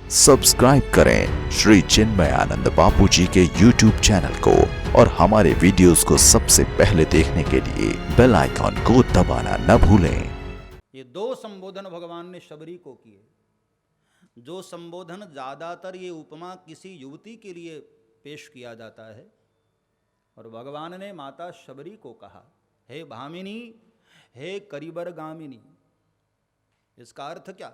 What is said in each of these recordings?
Subscribe करें श्री चिन्मयानंद बापू जी के YouTube channel को और हमारे वीडियोस को सबसे पहले देखने के लिए बेल आइकॉन को दबाना न भूलें। ये दो संबोधन भगवान ने शबरी को किए। जो संबोधन ज्यादातर ये उपमा किसी युवती के लिए पेश किया जाता है और भगवान ने माता शबरी को कहा, हे भामिनी, हे करिबर गामिनी। इसका अर्थ क्या?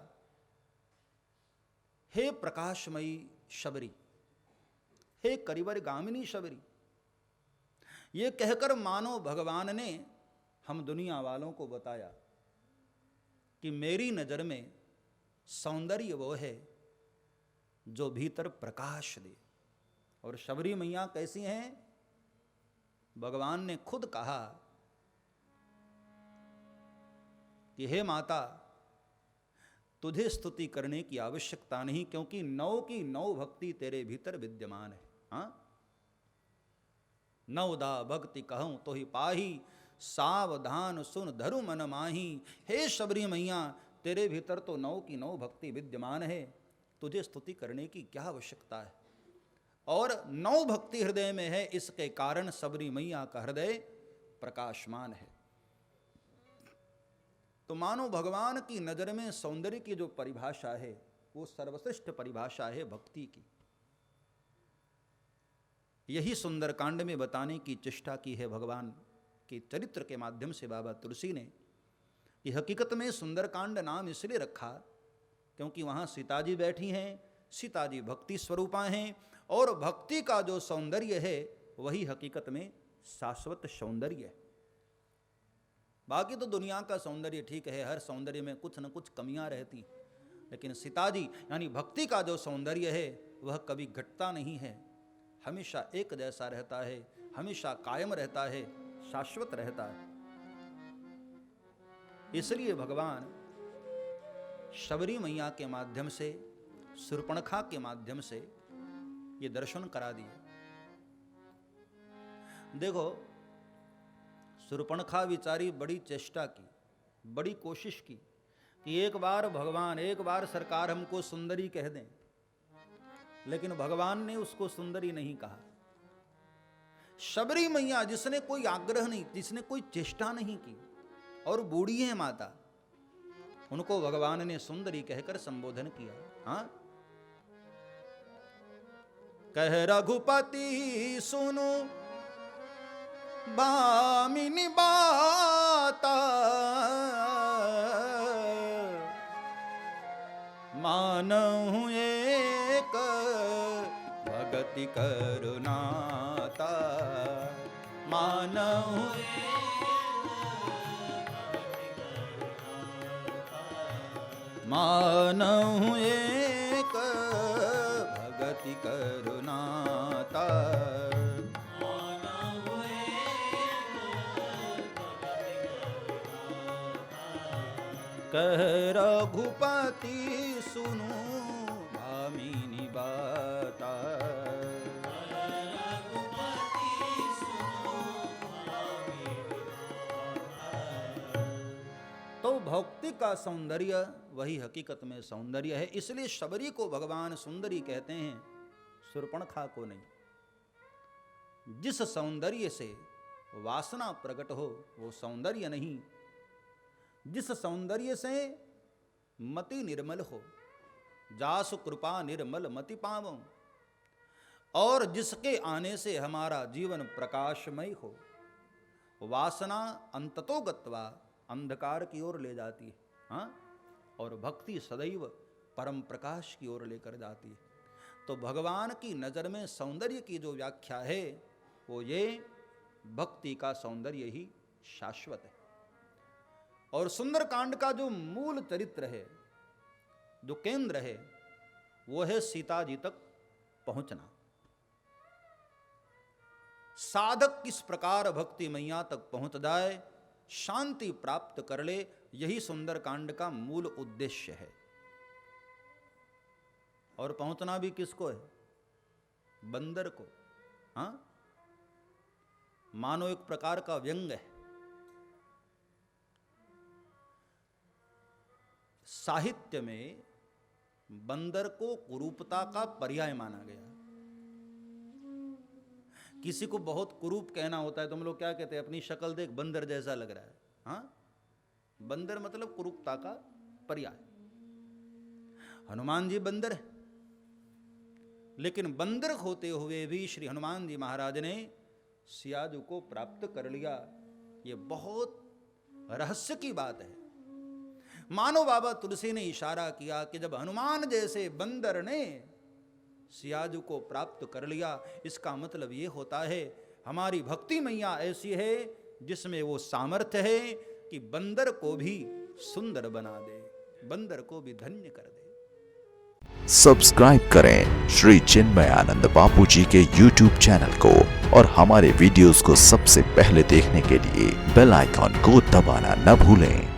हे प्रकाशमयी शबरी, हे करिबर गामिनी शबरी। ये कहकर मानो भगवान ने हम दुनिया वालों को बताया कि मेरी नजर में सौंदर्य वो है जो भीतर प्रकाश दे। और शबरी मैया कैसी हैं? भगवान ने खुद कहा कि हे माता, तुझे स्तुति करने की आवश्यकता नहीं, क्योंकि नौ की नौ भक्ति तेरे भीतर विद्यमान है। हाँ, नवदा भक्ति कहूं तो ही पाही, सावधान सुन धरु मन माही। हे शबरी मैया, तेरे भीतर तो नौ की नौ भक्ति विद्यमान है, तुझे स्तुति करने की क्या आवश्यकता है? और नौ भक्ति हृदय में है, इसके कारण शबरी मैया का हृदय प्रकाशमान है। तो मानो भगवान की नजर में सौंदर्य की जो परिभाषा है वो सर्वश्रेष्ठ परिभाषा है भक्ति की। यही सुंदरकांड में बताने की चेष्टा की है भगवान के चरित्र के माध्यम से बाबा तुलसी ने। कि हकीकत में सुंदरकांड नाम इसलिए रखा क्योंकि वहां सीता जी बैठी हैं, सीता जी भक्ति स्वरूपा हैं, और भक्ति का जो सौंदर्य है वही हकीकत में शाश्वत सौंदर्य है। बाकी तो दुनिया का सौंदर्य ठीक है, हर सौंदर्य में कुछ न कुछ कमियां रहती, लेकिन सीता जी यानी भक्ति का जो सौंदर्य है वह कभी घटता नहीं है, हमेशा एक जैसा रहता है, हमेशा कायम रहता है, शाश्वत रहता है। इसलिए भगवान शबरी मैया के माध्यम से, शूर्पणखा के माध्यम से ये दर्शन करा दिए। देखो, शूर्पणखा विचारी बड़ी चेष्टा की, बड़ी कोशिश की कि एक बार भगवान, एक बार सरकार हमको सुंदरी कह दें, लेकिन भगवान ने उसको सुंदरी नहीं कहा। शबरी मैया जिसने कोई आग्रह नहीं, जिसने कोई चेष्टा नहीं की और बूढ़ी है माता, उनको भगवान ने सुंदरी कहकर संबोधन किया। हाँ, कह रघुपति सुनो भामिनी बाता, मानहु एक भगति करुणाता, मानहु मानहु एक भगति करुणाता। कह रघुपति सुनो भामिनी बाता। तो भक्ति का सौंदर्य वही हकीकत में सौंदर्य है। इसलिए शबरी को भगवान सुंदरी कहते हैं, शूर्पणखा को नहीं। जिस सौंदर्य से वासना प्रकट हो वो सौंदर्य नहीं, जिस सौंदर्य से मति निर्मल हो, जासु कृपा निर्मल मति पावं, और जिसके आने से हमारा जीवन प्रकाशमय हो। वासना अंततो गत्वा अंधकार की ओर ले जाती है, हाँ, और भक्ति सदैव परम प्रकाश की ओर लेकर जाती है। तो भगवान की नजर में सौंदर्य की जो व्याख्या है वो ये भक्ति का सौंदर्य ही शाश्वत है। और सुंदरकांड का जो मूल चरित्र है, जो केंद्र है, वो है सीता जी तक पहुंचना। साधक किस प्रकार भक्ति मैया तक पहुंच जाए, शांति प्राप्त कर ले, यही सुंदरकांड का मूल उद्देश्य है। और पहुंचना भी किसको है? बंदर को। हाँ, मानो एक प्रकार का व्यंग है। साहित्य में बंदर को कुरूपता का पर्याय माना गया। किसी को बहुत कुरूप कहना होता है तो हम लोग क्या कहते हैं, अपनी शक्ल देख बंदर जैसा लग रहा है। हाँ, बंदर मतलब कुरूपता का पर्याय। हनुमान जी बंदर है, लेकिन बंदर होते हुए भी श्री हनुमान जी महाराज ने सियाजू को प्राप्त कर लिया। ये बहुत रहस्य की बात है। मानो बाबा तुलसी ने इशारा किया कि जब हनुमान जैसे बंदर ने सियाजू को प्राप्त कर लिया, इसका मतलब ये होता है हमारी भक्ति मैया ऐसी है जिसमें वो सामर्थ्य है कि बंदर को भी सुंदर बना दे, बंदर को भी धन्य कर दे। सब्सक्राइब करें श्री चिन्मयानंद बापू जी के YouTube चैनल को और हमारे वीडियोस को सबसे पहले देखने के लिए बेल आइकॉन को दबाना न भूलें।